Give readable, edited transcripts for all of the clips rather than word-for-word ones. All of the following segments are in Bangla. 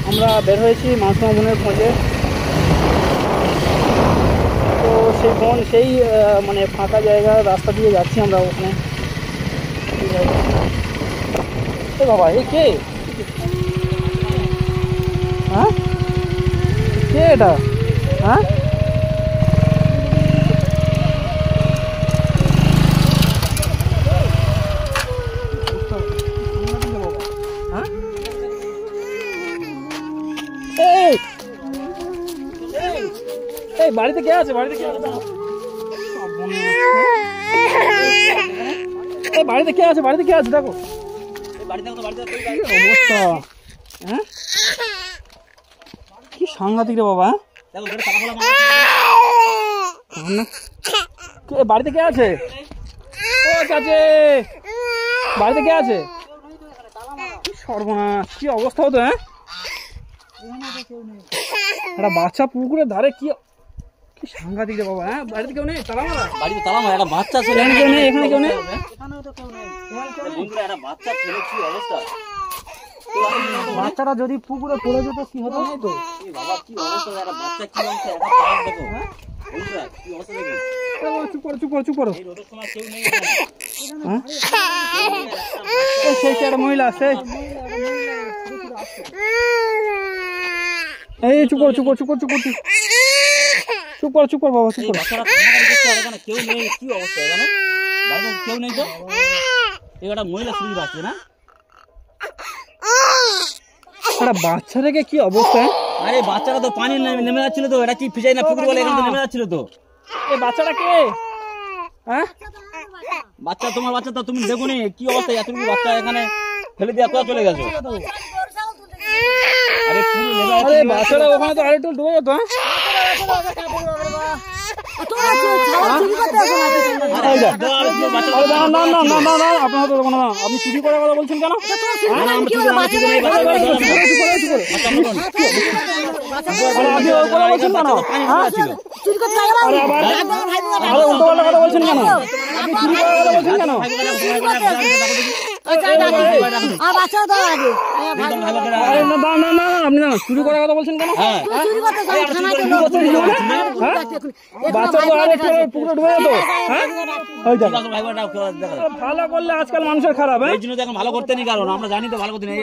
আমরা বের হয়েছি মানসমা বনের খোঁজে। তো সেই বন সেই মানে ফাঁকা জায়গা রাস্তা দিয়ে যাচ্ছি আমরা ওখানে। বাবা এই কে? হ্যাঁ কে এটা? হ্যাঁ এই বাড়িতে কে আছে? বাড়িতে কে আছে? এই বাড়িতে কে আছে? বাড়িতে কে আছে? দেখো অবস্থা। হ্যাঁ কি সাংঘাতিক রে বাবা। বাড়িতে কে আছে? ও চাচে বাড়িতে কে আছে? সর্বনাশ কি অবস্থা হতো। হ্যাঁ একটা বাচ্চা পুকুরের ধারে কি কি সাংঘাতিক রে বাবা। হ্যাঁ বাড়িতে কেউ নেই? তালা মারা? বাড়িতে তালা মারা। একটা বাচ্চা ছেলে কেউ নেই? এখানে কেউ নেই? এখানেও তো কেউ নেই। একটা বাচ্চা ছেলে কি অবস্থা। বাচ্চাটা যদি পুকুরে পড়ে যেত কি হতো? নাই তো বাবা কি অবস্থা। একটা বাচ্চা কি অবস্থা। একটা পাশ দেখো বন্ধুরা কি অবস্থা দেখো। চুপ করো চুপ করো চুপ করো। এই রোদের সময় কেউ নেই এখানে। হ্যাঁ সেই একটা মহিলা আছে। এই চুপ করো চুপ করো চুপ করো চুপ করো চুপ করো চুপ করো বাবা চুপ করো। এখানে কেউ নেই। কি অবস্থা এখানে? বাড়িতে কেউ নেই তো? একটা মহিলা শুরু পাচ্ছে না? একটা বাচ্চা রেখে কি অবস্থা। আরে বাচ্চাটা তো পানি নেমে যাচ্ছিল তো। এটা কি ফিজাই না পুকুর বলে এখান থেকে নেমে যাচ্ছিল তো। এই বাচ্চাটা কে? হ্যাঁ বাচ্চা তোমার বাচ্চা তো তুমি দেখো নি কি অবস্থা। এতটুকু বাচ্চা এখানে ফেলে দিয়ে কোথায় চলে গেছো? আরে বাচ্চাটা ওখানে তো আরেকটু ডুবে যেত। আপনি চুরি করার কথা বলছেন কেন? উল্টো বলছেন কেন? আপনি চুরি করার কথা বলছেন কেন? আপনি না চুরি করার কথা বলছেন কেন? পুকুরে ঢুকে যেত। ভালো করলে আজকাল মানুষের খারাপ। এই জন্য দেখো ভালো করতে নি কারণ আমরা জানি তো ভালো করতে নেই।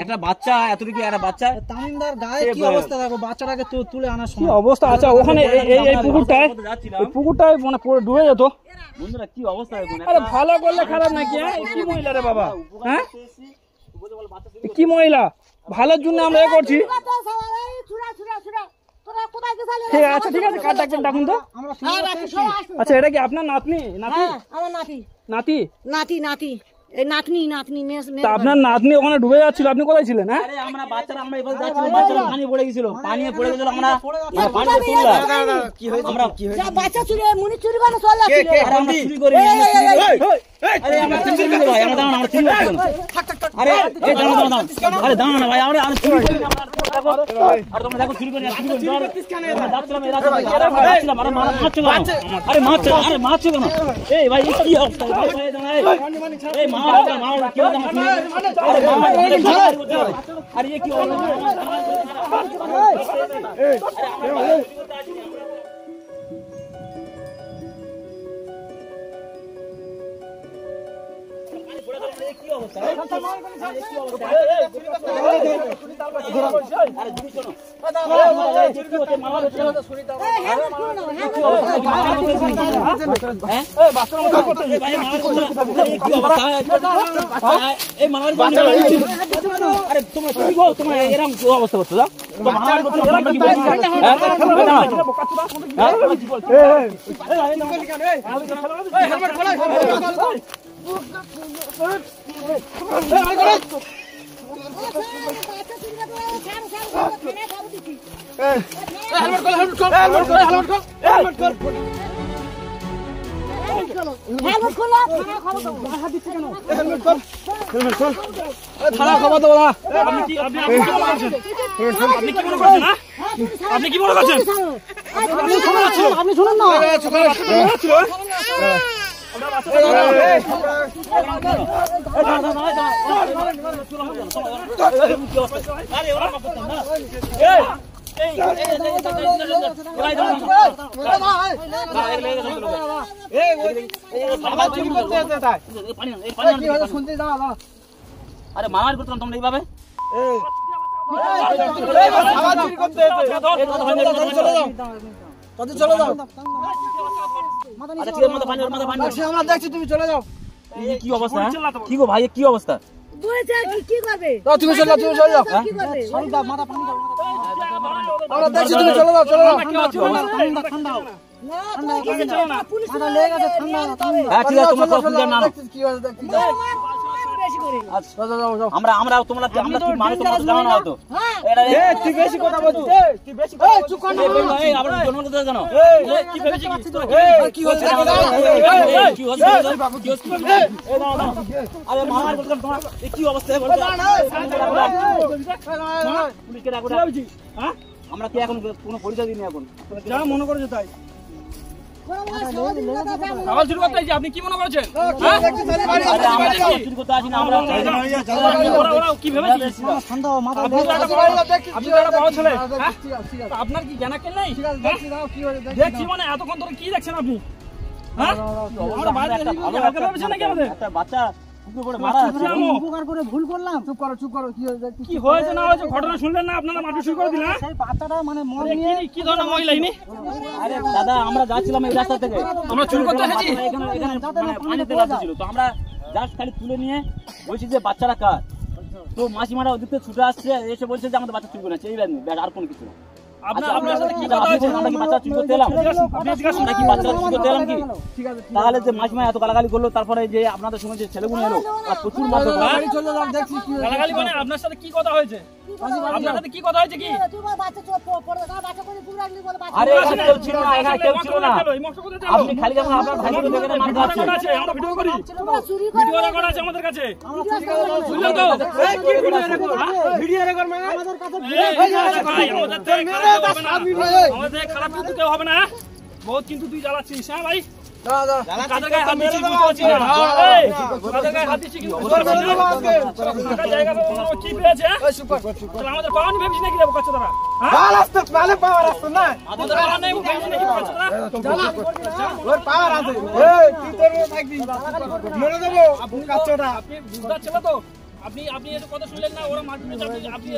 একটা বাচ্চা এতটুকু একটা বাচ্চা তামিমদার গায়ে কি অবস্থা দেখো। বাচ্চাটাকে তুলে আনার কি অবস্থা। আচ্ছা ওখানে এই পুকুরটায় মানে ডুবে যেত। বন্ধুরা কি অবস্থা। আরে ভালো করলে খারাপ নাকি? কি মহিলা রে বাবা। হ্যাঁ কি মহিলা? ভালোর জন্য আমরা এ করছি। আচ্ছা ঠিক আছে কার ডাকবেন ডাকুন তো। আচ্ছা এটা কি আপনার নাতনি? নাতি নাতি নাতি নাতনি নাতনি আপনার নাতনি ওখানে ডুবে যাচ্ছিল। আপনি কোথায় ছিলেন? হ্যাঁ আমরা বাচ্চারা আমরা এবার যাচ্ছিলাম। বাচ্চারা পানি পড়ে গেছিল। পানি পড়ে গেছিল। আমরা পানিতে তুললাম। কি হয়েছে? আমরা বাচ্চা চুরি মুনি চুরি করে চলে যাচ্ছিল। আরে আমরা চুরি করি। আরে আমরা চুরি করি ভাই। আমরা দাঁড়ান আমরা চুরি করছিলাম। আরে এই দাঁড়ান দাঁড়ান। আরে দাঁড়ান না ভাই আমরা চুরি করি। আর তোমরা দেখো চুরি করি। চুরি করি আমরা যাচ্ছিলাম এই রাস্তায়। যাচ্ছিলাম আরে মারছো কেন? আরে মারছো কেন? এই ভাই কি অবস্থা ভাই দাঁড়ায়। এই মা কেউ আরে কি তোমার এরকম অবস্থা করছো? থানা খবর দেবো না। আপনি কি মনে করছেন? আপনি কি মনে করছেন? আপনি শুনুন না। আরে মারামারি করতাম তোমরা এইভাবে চলে যাও। আমরা দেখছি তুমি চলে যাও। কি অবস্থা? কি গো ভাই কি অবস্থা? কি করবে? তুমি চলে যাও, তুমি চলে যাও। কি করবে? আমরা দেখছি তুমি চলে যাও, চলে যাও। হ্যাঁ ঠিক আছে তোমরা সুবিধা না আমরা আমরা তোমরা আমরা কি মানে তোমরা জানো না তো তুই বেশি কথা বলছিস। তুই বেশি চুপ কর না এই আমরা জন্ম করতে জানো কি ভেবেছিস কি হচ্ছে কি হচ্ছে আরে মারামারি করতাম তোমরা কি অবস্থা পুলিশকে ডাকো হ্যাঁ আমরা কি এখন কোনো পরিচয় দিইনি এখন যা মনে করেছো তাই। আবার শুরু করতে আপনি কি মনে করছেন? চুরি করতে আসি না আমরা কি ভেবেছিস? আপনার কি জ্ঞান কেন নাই? দেখছি মানে এতক্ষণ ধরে কি দেখছেন আপনি? হ্যাঁ একটা বাচ্চা মারা ভুল করলাম। চুপ করো চুপ করো। কি হয়েছে না হয়েছে ঘটনা শুনলেন না আপনারা মাটি শুরু করে দিলেন? সেই বাচ্চাটা মানে কি ধরনের মহিলা ইনি? আরে দাদা আমরা যাচ্ছিলাম এই রাস্তা থেকে আমরা চুরি করতে এসেছি। এখানে পানিতে রাস্তা ছিল তো আমরা জাস্ট খালি তুলে নিয়ে বলছি যে বাচ্চারা কার তো মাসিমারা ওদিক থেকে ছুটে আসছে এসে বলছে যে আমাদের বাচ্চা চুরি করেছে এই আর কোনো কিছু না। আপনার সাথে কি কথা হয়েছে? আমরা কি বাচ্চা চুরি করতে এলাম? আমরা কি বাচ্চা চুরি করতে এলাম কি? তাহলে যে মাসিমা এত গালাগালি করলো তারপরে যে আপনাদের সঙ্গে যে ছেলেগুলো এলো আর প্রচুর মাত্রা গালাগালি মানে আপনার সাথে কি কথা হয়েছে? আপনার সাথে কি কথা হয়েছে কি? আরে এখানে কেউ ছিল না এখানে কেউ ছিল না আপনি খালি যখন আপনার ভাইকে দেখে মার খাচ্ছে আমরা ভিডিও করি ভিডিও রেকর্ড আছে আমাদের কাছে বুঝলেন তো কি ভিডিও রেকর্ড মানে আমাদের কাছে আমাদের খারাপ কিন্তু কেউ হবে না বহুত কিন্তু তুই জ্বালাচ্ছিস হ্যাঁ ভাই কাদের গায়ে হাত দিচ্ছিস বুঝতে পারছি না কাদের গায়ে হাত দিচ্ছিস কিন্তু বুঝতে পারছি না জায়গা কি পেয়েছে আমাদের পাওয়া নেই ভেবেছিস নাকি দেবো কাছে তারা পাওয়ার আসতো মানে পাওয়ার আসতো না আমাদের পাওয়া নেই ভেবেছিস নাকি কাছে তারা ওর পাওয়ার আছে এই তুই তোর থাকবি মরে দেবো কাচ্চটা আপনি বুঝতে পারছেন তো আপনি আপনি এসে কথা শুনলেন না ওরা মারপিট আপনি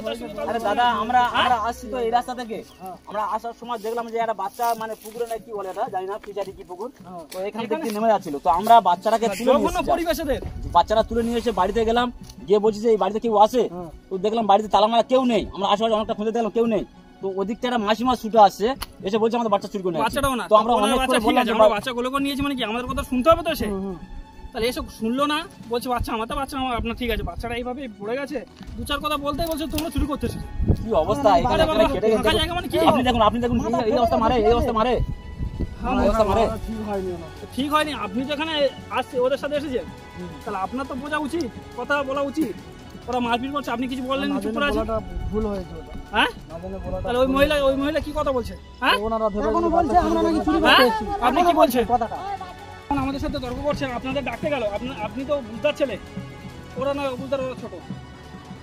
আরে দাদা আমরা আমরা আসছি তো এই রাস্তা থেকে আমরা আসার সময় দেখলাম যে একটা বাচ্চা মানে পুকুরে না কি বলে এটা জানি না ফিশারি কি পুকুর তো এখান থেকে নেমে যাচ্ছিল তো আমরা বাচ্চাটাকে তুলে নিয়ে পরিবেশেদের বাচ্চারা তুলে নিয়ে এসে বাড়িতে গেলাম গিয়ে বলছি যে এই বাড়িতে কেউ আসে তো দেখলাম বাড়িতে তালা মারা কেউ নেই আমরা আশেপাশে অনেকটা খুঁজে দেখলাম কেউ নেই তো ওদিক থেকে একটা মাসিমা ছুটে আসছে এসে বলছে আমাদের বাচ্চা চুরি করে নিয়েছে বাচ্চাটাও না তো আমরা অনেক করে বললাম যে আমরা বাচ্চাগুলো করে নিয়েছি মানে কি আমাদের কথা শুনতে হবে তো সে তাহলে এসব শুনলো না বলছে বাচ্চা আমার তো বাচ্চা আপনার ঠিক আছে বাচ্চাটা এইভাবে পড়ে গেছে দু চার কথা বলতেই বলছে তোমরা চুরি করতেছো কি অবস্থা এখানে কেটে গেছে আপনি দেখুন এই অবস্থা মারে এই অবস্থা মারে ঠিক হয়নি আপনি যেখানে আসছে ওদের সাথে এসেছেন তাহলে আপনার তো বোঝা উচিত কথা বলা উচিত ওরা মারপিট করছে আপনি কিছু বললেন চুপ করে আছেন ভুল হয়েছে হ্যাঁ তাহলে ওই মহিলা কি কথা বলছে হ্যাঁ এখনো বলছে আমরা নাকি চুরি করতে এসেছি আপনি কি বলছেন কথাটা আমাদের সাথে তর্ক করছেন আপনাদের ডাকতে গেল আপনি তো বুঝদার ছেলে ওরা না বুঝদার ওরা ছোট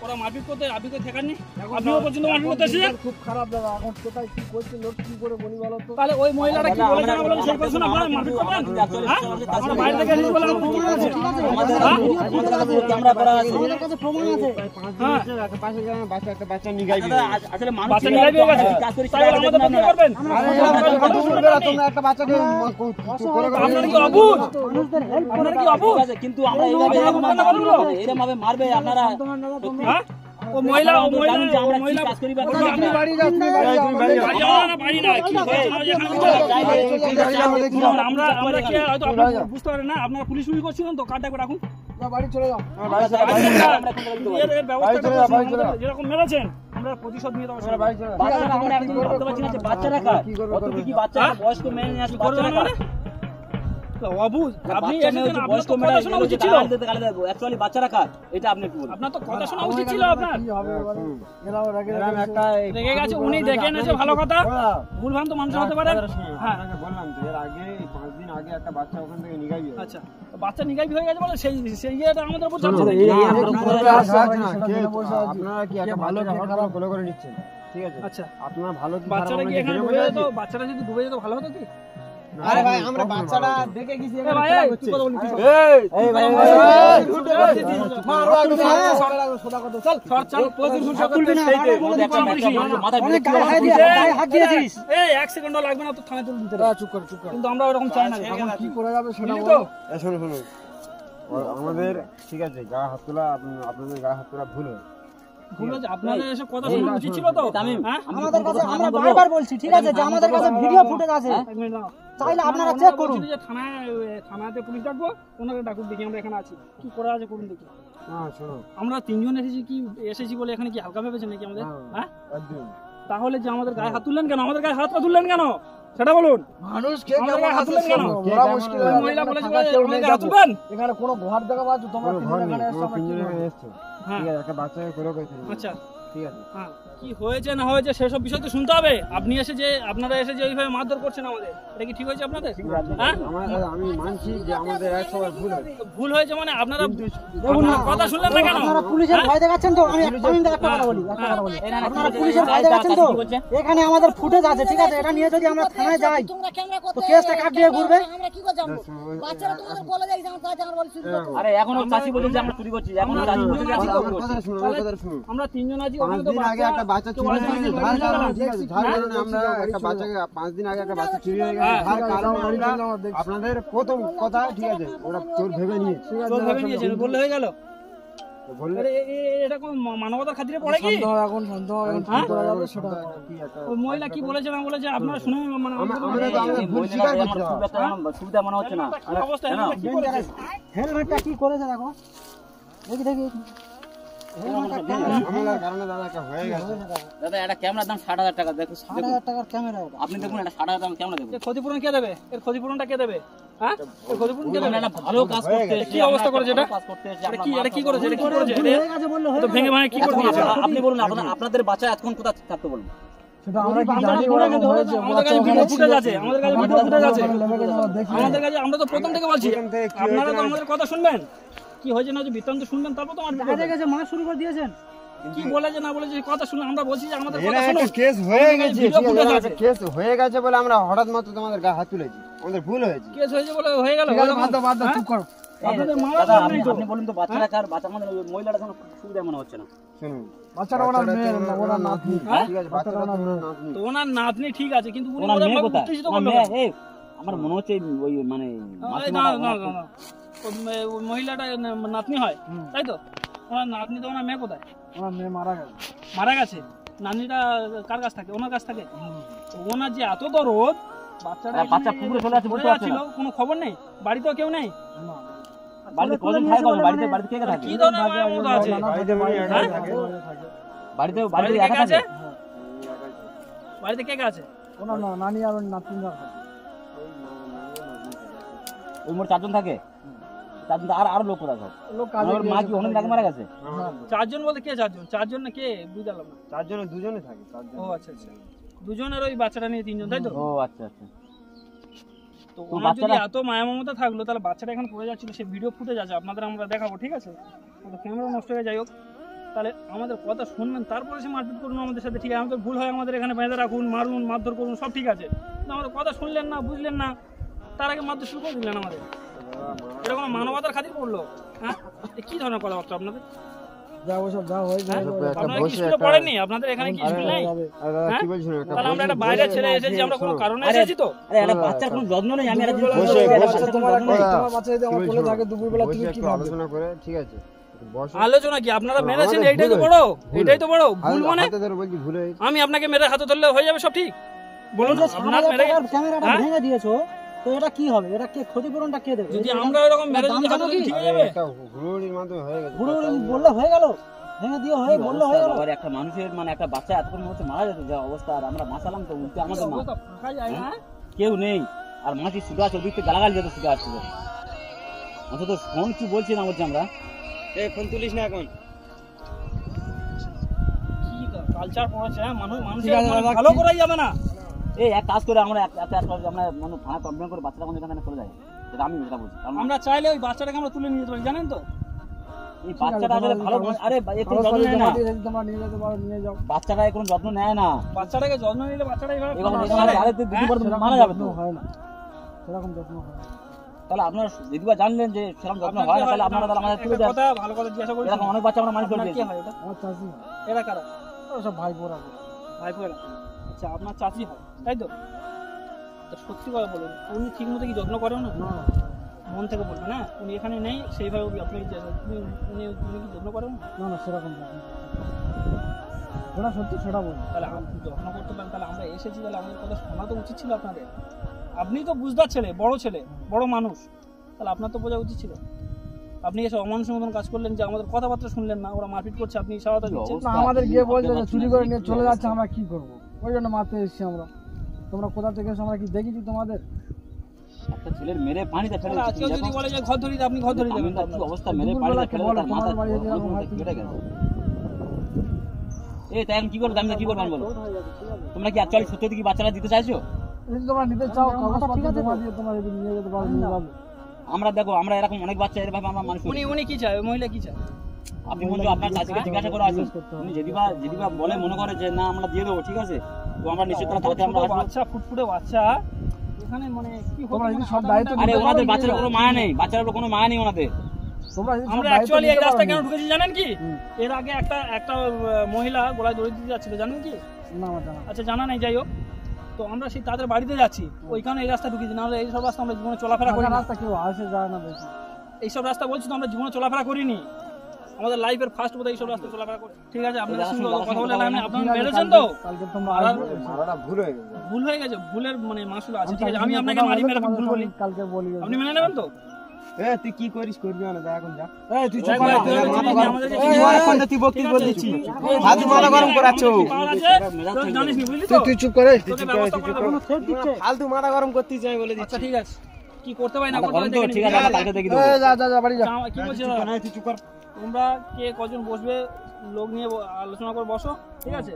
ওরা মারপিট করতে আপনি তো ঠেকাননি আপনিও পর্যন্ত মারপিট করতে এসেছেন খুব খারাপ দাদা এখন কোথায় কি করছে লোক কি করে বলি বলো তো তাহলে ওই মহিলাটা কি বলে জানা বলে সেই কথা আপনারা মারপিট করবেন আমরা বাইরে থেকে এসে বলে ক্যামেরা করা আছে আমাদের কাছে প্রমাণ আছে হ্যাঁ পাশে যাবেন বাচ্চা নিগাই আসলে মানুষ বাচ্চা নিয়ে গেছে তাই আমাদের বন্ধ করবেন তোমরা একটা বাচ্চাকে আপনারা কি অবুঝ মানুষদের হেল্প আপনারা কি অবুঝ কিন্তু আমরা এইভাবে এরকম ভাবে মারবে আপনারা হ্যাঁ ও মহিলা কাজ করি বা আপনি বাড়ি যান বাড়ি না কি আমরা কি হয়তো আপনারা বুঝতে পারেন না আপনারা পুলিশ চুরি করছিলেন তো কার্ডটা রাখুন বাড়ি চলে যাও যেরকম মেরেছেন আমরা প্রতিশোধ নিয়ে দেবো আমরা একদম ভাবতে পারছি না যে বাচ্চারা কার কত কি বাচ্চা বয়স্ক মেয়ে নিয়ে আসে বাচ্চারা কার অবুঝ আপনি বাচ্চা মেয়ে এসেছেন, হচ্ছে, আপনার বয়স্ক তো মেয়ে কথা শোনা হচ্ছে, উচিত ছিল। গাল দিতে গালি দেবো। Actually বাচ্চারা কার? এটা আপনি একটু বলুন। আপনার তো কথা শোনা উচিত ছিল আপনার। এরকম একটা রেগে গেছে, উনি দেখে এনেছে ভালো কথা, ভুলভাল তো মানুষ হতে পারে। হ্যাঁ আপনাকে বললাম তো এর আগে 5 দিন আগে একটা বাচ্চা ওখান থেকে নিয়ে গেছে। আচ্ছা, তো বাচ্চা নিগাই হয়ে গেছে বলে সেই ইয়েটা আমাদের উপর চাচ্ছে নাকি? আপনারা কি একটা ভালো খারাপ ফলো করে নিচ্ছেন, ঠিক আছে? আচ্ছা, আপনারা ভালো কি বাচ্চাটা কি এখানে ডুবে যেত? বাচ্চাটা যদি ডুবে যেত ভালো হতো কি? আরে ভাই আমরা বাচ্চাটা দেখে গেছি এ ভাই, এই, তুই কথা বলবি, তুই চল। এই ভাই চল, চল, প্রতিদিন শুনতে করতে সেই দে। মাথায় অনেক বিরক্তি গায়ে হচ্ছে। দিয়ে হাত দিয়েছিস। এই 1 সেকেন্ডও লাগবে না তো থানায় তুলে দিতে। চুপ কর। কিন্তু আমরা ওরকম চাই না। কি করে যাবে সেটা তো শুনুন আমাদের ঠিক আছে গায়ে হাত তোলা আপনাদের গায়ে হাত তোলা ভুল হয়। ভুল হয়েছে, আপনাদের এসব কথা শোনা উচিত ছিল তো। তামিম, হ্যাঁ? আমাদের কাছে আমরা বারবার বলছি, ঠিক আছে, যে আমাদের কাছে ভিডিও ফুটেজ আছে, এক মিনিট দাঁড়াও। চাইলে আপনারা আমরা চেক করুন। বলছি যে থানাতে পুলিশ ডাকবো, ওনাকে ডাকুন, দেখি আমরা এখানে আছি, কি করা আছে করুন দেখি। না শুনুন আমরা 3 জন এসেছি বলে এখানে কি হালকা ভেবেছেন নাকি আমাদের? হ্যাঁ, একদম তাহলে যে আমাদের গায়ে হাত তুললেন কেন? আমাদের গায়ে হাত তুললেন কেন সেটা বলুন। মানুষ কে আমাদের কেমন গায়ে হাত আছে তুললেন কেন? বড় মুশকিল ওই মহিলা বলেছে বলে আমাদের গায়ে হাত তুলবেন। এখানে কোনো ঘর দেখা পাচ্ছ তোমরা হ্যাঁ। তিনজনে এসেছো ঠিক আছে একটা বাচ্চাকে করে কইতে আচ্ছা, ঠিক আছে হ্যাঁ, কি হয়েছে না হয়েছে সেসব বিষয় তো শুনতে হবে। আপনারা এসে যে ওইভাবে মারধর করছেন আমাদের, এটা কি ঠিক হয়েছে আপনাদের? হ্যাঁ, আমি মানছি যে আমাদের একসময় ভুল হয় তো ভুল হয়েছে মানে আপনারা কথা শুনলেন না কেন? আপনারা পুলিশের ভয় দেখাচ্ছেন তো। আমি একটা কথা বলি, আপনারা পুলিশের ভয় দেখাচ্ছেন তো। এখানে আমাদের ফুটেজ আছে, ঠিক আছে, এটা নিয়ে যদি আমরা থানায় যাই তো কেসটা কাট দিয়ে ঘুরবে। আরে এখনো চাষি বলছে যে আমরা চুরি করছি, এখনো চাষি বলছে যে আমরা চুরি করছি। কথা শুনুন আমার কথা শুনুন আমরা 3 জন আছি, 5 ওখানে তো দিন আগে একটা বাচ্চা কেউ চুরি আসেনি, হয়ে গেছে কেউ ধার আসেনি। কারণে ঠিক আছে ধার কারণে আমরা একটা বাচ্চাকে 5 দিন আগে একটা বাচ্চা চুরি হয়ে গেছে ধার কারণে আমরা আপনাদের প্রথম কথা ঠিক আছে ওরা চোর ভেবে নিয়ে চোর ভেবে নিয়েছেন, বললে হয়ে গেল। বললে আরে এটা কোন মানবতার খাতিরে পড়ে কি? কি করা যাবে সেটা কি একটা ওই মহিলা কি বলেছে না বলেছে আপনারা শুনে মানে আমরা তো আমাদের এই ভুল মহিলাটা স্বীকার আমার করতে খুব হবে একটা আমার সুবিধা মনে হচ্ছে না। কি অবস্থা, হেলমেটটা কি করেছে? হেলমেটটা কি করেছে দেখো, দেখি ঝামেলার কারণে দাদা একটা হয়ে গেছে দাদা একটা ক্যামেরার দাম 60,000 টাকা। দেখুন 60,000 টাকার ক্যামেরা। আপনি দেখুন একটা 60,000 দাম ক্যামেরা দেখুন। এর ক্ষতিপূরণ কে দেবে? এর ক্ষতিপূরণটা কে দেবে? হ্যাঁ, এর ক্ষতিপূরণ কে দেবে? আমরা একটা ভালো কাজ করতে এসেছি, কি অবস্থা করেছে এটা? কাজ করতে এসেছি, এটা আমরা কি করেছে? এটা কি করেছে? ভুল হয়ে গেছে বললে তো ভেঙে ভাঙে কি করে দিয়েছে? আপনি বলুন আপনাদের বাচ্চা এতক্ষণ কোথায় থাকতো বলুন। আমরা কাছে ভিডিও ফুটেজ আছে, আমাদের কাছে ভিডিও ফুটেজ আছে, আমাদের কাছে। আমরা তো প্রথম থেকে বলছি, আপনারা তো আমাদের কথা শুনবেন, কি হয়েছে না হয়েছে বৃত্তান্ত শুনবেন, তারপর তো আমার দেখা গেছে মার শুরু করে দিয়েছেন। কি বলেছে না বলেছে কথা শুনে আমরা বলছি যে আমাদের এরা কথা শুনুন। একটা কেস হয়ে গেছে ভিডিও ঠিক ফুটেজ আছে আছে। কেস হয়ে গেছে বলে আমরা হঠাৎ মাত্র তোমাদের গায়ে হাত তুলেছি আমাদের ভুল হয়েছে কেস হয়েছে বলে হয়ে গেল। চুপ করো আপনাদের মা দাদা বাবা নেই তো। আপনি বলুন তো বাচ্চাটা কার? বাচ্চা আমাদের ওই মহিলাটা কোনো সুবিধা মনে হচ্ছে না। শুনুন বাচ্চাটা ওনার নাতনি হ্যাঁ? ঠিক আছে বাচ্চাটা ওনার নাতনি তো ওনার নাতনি ঠিক আছে, কিন্তু উনি ওনার ওদের মেয়ে কোথায়? উত্তেজিত ওনার করলো মেয়ে, কেন? এই আমার মনে হচ্ছে ওই মানে এই মাসিমাটা না, ওই মহিলাটা নাতনি হয়, তাই তো? ওনার নাতনি তো ওনার মেয়ে কোথায়? ওনার মেয়ে মারা গেছে মারা গেছে। নাতনিটা কার কাছ থাকে? ওনার কাছ থাকে। তো ওনার যে এত দরদ, বাচ্চাটা বাচ্চা পুকুরে চলে আছে, বলতে পারছে ছিল, না। কোনো খবর নেই, বাড়িতেও কেউ নেই। বাড়িতে কজন থাকে? বাড়িতে বাড়িতে কে কে থাকে? কি ধরনের মায়ের মতো আছে? বাড়িতে মানে একাই থাকে বাড়িতে বাড়িতে বাড়িতে কে একা কে থাকে? আছে? বাড়িতে কে কে আছে? ওনার নানি আর নাতনিরা ওই মোট 4 জন থাকে। 4 জন আর আরো লোক কোথায় সব? লোক ওর মা কি অনেক আগে মারা গেছে? 4 জন বলতে কে 4 জন? 4 জন না কে বুঝলাম না। চারজনে দুজনে থাকে ও আচ্ছা আচ্ছা, দুজনের ওই বাচ্চাটা নিয়ে 3 জন, তাই তো? ও আচ্ছা আচ্ছা। তো তো ওনার যদি বাচ্চাটা- এত মায়া মমতা থাকলো তাহলে বাচ্চাটা এখন পড়ে যাচ্ছিল, সে ভিডিও ফুটেজ আছে, আপনাদের আমরা দেখাবো, ঠিক আছে? ক্যামেরা নষ্ট হয়ে যাই হোক, তাহলে আমাদের কথা শুনবেন, তারপরে সে মারপিট করুন আমাদের সাথে, ঠিক আছে? আমাদের ভুল হয়, আমাদের এখানে বেঁধে রাখুন, মারুন, মারধর করুন, সব ঠিক আছে, কিন্তু আমাদের কথা শুনলেন না, বুঝলেন না, তার আগে মারধর শুরু করে দিলেন আমাদের। এটা কোনো মানবতার খাতির পড়লো? হ্যাঁ, এ কি ধরনের কথাবার্তা আপনাদের? যা ওসব যা হয় হ্যাঁ? একটা আপনারা কি বসে স্কুলে একটা- পড়েননি? আপনাদের এখানে কি স্কুল নেই? আর দাদা হ্যাঁ? কি বলছেন একটা তাহলে আমরা একটা বাইরে ছেড়ে এসেছি, আমরা কোনো কারণে আরে- এসেছি তো? আরে একটা বাচ্চার কোনো যত্ন নেই। আমি একটা জিনিস বসে- বলছি, একটা বসে বাচ্চার কোনো তোমার যত্ন নেই। তোমার বাচ্চা যদি আমার কোলে থাকে দুপুরবেলা তুমি কি ভাববে? আলোচনা করে ঠিক আছে বসো আলোচনা কি আপনারা মেরেছেন? আমাদের এইটাই তো ভুল বড়, হয়েছে। এটাই তো বড় ভুল। মানে হাতে ধরে বলছি ভুল হয়েছে আমি আপনাকে মেরে হাতে ধরলে হয়ে যাবে সব ঠিক? বলুন, যে আপনার 60,000 মেরে টাকার ক্যামেরাটা হ্যাঁ? ভেঙে দিয়েছো, তো এটা কি হবে? এটা কে ক্ষতিপূরণটা কে দেবে? যদি আমরা এরকম মেরে যদি হাতে ধরি ঠিক হয়ে যাবে? একটা হুড়ুড়ির মাধ্যমে হয়ে গেছে বুড়ো বললে হয়ে গেল, ভেঙে দিয়ে হয়ে বললে হয়ে গেল। বাবার একটা মানুষের মানে একটা বাচ্চা এতক্ষণ হচ্ছে মারা যেত, যা অবস্থা। আর আমরা বাঁচালাম তো উল্টে আমাদের মা অবস্থা ফাঁকা যায় না? কেউ নেই। আর মাছি ছুটে আসছে ওদিক থেকে গালাগালি যেতে ছুটে আসছিল। অন্তত ফোন কি বলছি না বলছি আমরা ফোন তুলিস না এখন। কি কালচার পড়েছে মানুষ মানুষের ভালো করাই যাবে না। এই এক কাজ করে আমরা আমরা মানে থানা কমপ্লেন করে বাচ্চাটা আমাদের এখানে চলে যায়, যেটা আমি যেটা বলছি। আমরা চাইলে ওই বাচ্চাটাকে আমরা তুলে নিয়ে যেতে পারি, জানেন তো? এই বাচ্চাটা আসলে ভালো, আরে একটু যত্ন নেয় না, তোমরা নিয়ে যেতে পারো, নিয়ে যাও। বাচ্চাটা কোনো যত্ন নেয় না। বাচ্চাটাকে যত্ন নিলে বাচ্চাটা এইভাবে আরে দুদিন পর মারা যাবে তো। হয় না, সেরকম যত্ন হয় না। তাহলে আপনারা যদি বা জানলেন যে সেরকম যত্ন হয় না, তাহলে আপনারা আমাদের তুলে দেন। কথা ভালো কথা জিজ্ঞাসা করি, এরকম অনেক বাচ্চা আমরা মানুষ করে কি দিয়েছি। হয় এটা? আমার চাষি এরা কারা? ওরা সব ভাই বোরা। ভাইপোরা? আচ্ছা, আপনার চাচি হয় তাই তো? তো সত্যি কথা বলুন, উনি ঠিক মতো কি যত্ন করেন না? মন থেকে বলবেন না, উনি এখানে নেই সেইভাবে আপনি উনি কি যত্ন করেন না? না না, সেরকম ওরা সত্যি সেটা বলবো। তাহলে আপনি যত্ন করতে পারেন, তাহলে আমরা এসেছি, তাহলে আমাদের কথা শোনা তো উচিত ছিল আপনাদের। আপনি তো বুঝদার ছেলে, বড় মানুষ, তাহলে আপনার তো বোঝা উচিত ছিল। আপনি এসে অমানুষের মতন কাজ করলেন, যে আমাদের কথাবার্তা শুনলেন না, ওরা মারপিট করছে, আপনি সহায়তা দিচ্ছেন। না, আমাদের গিয়ে বলছে যে চুরি করে নিয়ে চলে যাচ্ছে, আমরা কি করবো? ওই জন্য মারতে এসেছি আমরা। তোমরা কোথা থেকে এসে আমরা কি দেখেছি তোমাদের? একটা ছেলের মেরে পানিতে ফেলে তাহলে আজকেও যদি বলে যে ঘর ধরি, আপনি ঘর ধরে যাবেন। কি অবস্থা, মেরে পানিতে ফেলে তার মাথা কেটে গেছে। এই তাই কি করবো, আমি কি করবো বলো? তোমরা কি অ্যাকচুয়ালি সত্যি কি বাচ্চারা দিতে চাইছো? যদি তোমরা নিতে চাও, কাগজপত্র জমা দিয়ে তোমরা যদি নিয়ে যেতে পারো, নিয়ে যাবে। আমরা দেখো, আমরা এরকম অনেক বাচ্চা এরভাবে আমরা মানুষ করি। উনি কি চায়, ওই মহিলা কি চায়? আপনি বলছো আপনার চাষিকে জিজ্ঞাসা করে আসুন, উনি যদি বা বলে মনে করে যে না আমরা দিয়ে দেবো, ঠিক আছে, তো আমরা নিশ্চিত তাড়াতাড়ি আমরা আসবো। বাচ্চা, ফুটফুটে বাচ্চা এখানে, মানে কি তোমরা হবে? যদি সব দায়িত্ব আরে ওনাদের বাচ্চারা কোনো মায়া নেই, বাচ্চারা কোনো মায়া নেই ওনাদের। তোমরা যদি সব আমরা দায়িত্ব অ্যাকচুয়ালি এই নিতে রাস্তা পারো কেন না। ঢুকেছি জানেন কি? এর আগে একটা মহিলা গলায় দড়ি দিতে যাচ্ছিল, জানেন কি? না, আমার জানা। আচ্ছা, জানা নেই, যাই হোক। তো আমরা সেই তাদের বাড়িতে যাচ্ছি, ওইখানে এই রাস্তা ঢুকেছি, নাহলে এইসব রাস্তা আমরা জীবনে চলাফেরা করি না। রাস্তা কেউ আসে যায় না বেশি। এইসব রাস্তা বলছি তো আমরা জীবনে চলাফেরা করিনি, আমাদের লাইফের ফার্স্ট বোধহয় এইসব রাস্তা চলাফেরা করি। ঠিক আছে, আপনাদের সঙ্গে কথা বলে আপনারা মেরেছেন তো, কালকে তোমরা মারাটা ভুল হয়ে গেছে। ভুল হয়ে গেছে, ভুলের মানে মাসুল আছে। ঠিক আছে, আমি আপনাকে মারি মেরে ভুল বলি, কালকে বলি। আপনি মেনে নেবেন তো? তুই কি করিস করবি না, এখন যা। তুই চুপ কর, তুই বকতিস বলছিস, হাতে মাথা গরম করাচ্ছ। জানিস নি, বুঝলি তো? তুই চুপ করে। তোকে ব্যবস্থা করে দেবো। ফালতু মাথা গরম করতে চাই বলে আচ্ছা, ঠিক আছে, কি করতে পারি না করতে গরম পারি তো দেখে ঠিক নিবি। আছে, আমরা কালকে দেখি দেবো। যা যা যা, বাড়ি যা। কি বলছিস দাদা? তুই চুপ কর। তোমরা কে কজন বসবে, লোক নিয়ে আলোচনা করে বসো, ঠিক আছে?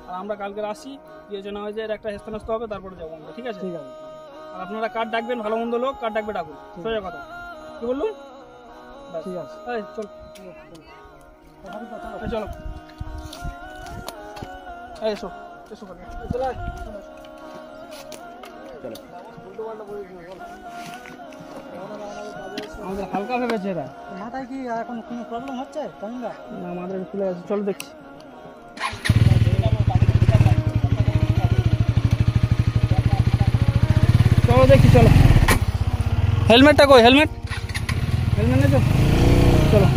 আর আমরা কালকে আসছি, কি হয়েছে না হয়েছে এর একটা হেস্তনেস্ত হবে, তারপরে যাবো আমরা, ঠিক আছে? ঠিক আছে। আর আপনারা কার্ড ডাকবেন, ভালো মন্দ লোক কার্ড ডাকবে, ডাকুন, সোজা কথা। কি বললুন? ব্যাস। ঠিক আছে। এই, চল, এই, চলো, এই, এসো এসো কাকা। আমাদের হালকা ভেবেছে এরা। মাথায় কি এখন কোনো প্রবলেম হচ্ছে? তামিলদা না, আমাদের খুলে আছে, চলো দেখছি। চলো দেখি, চলো। হেলমেটটা কই, হেলমেট নেই তো? চলো।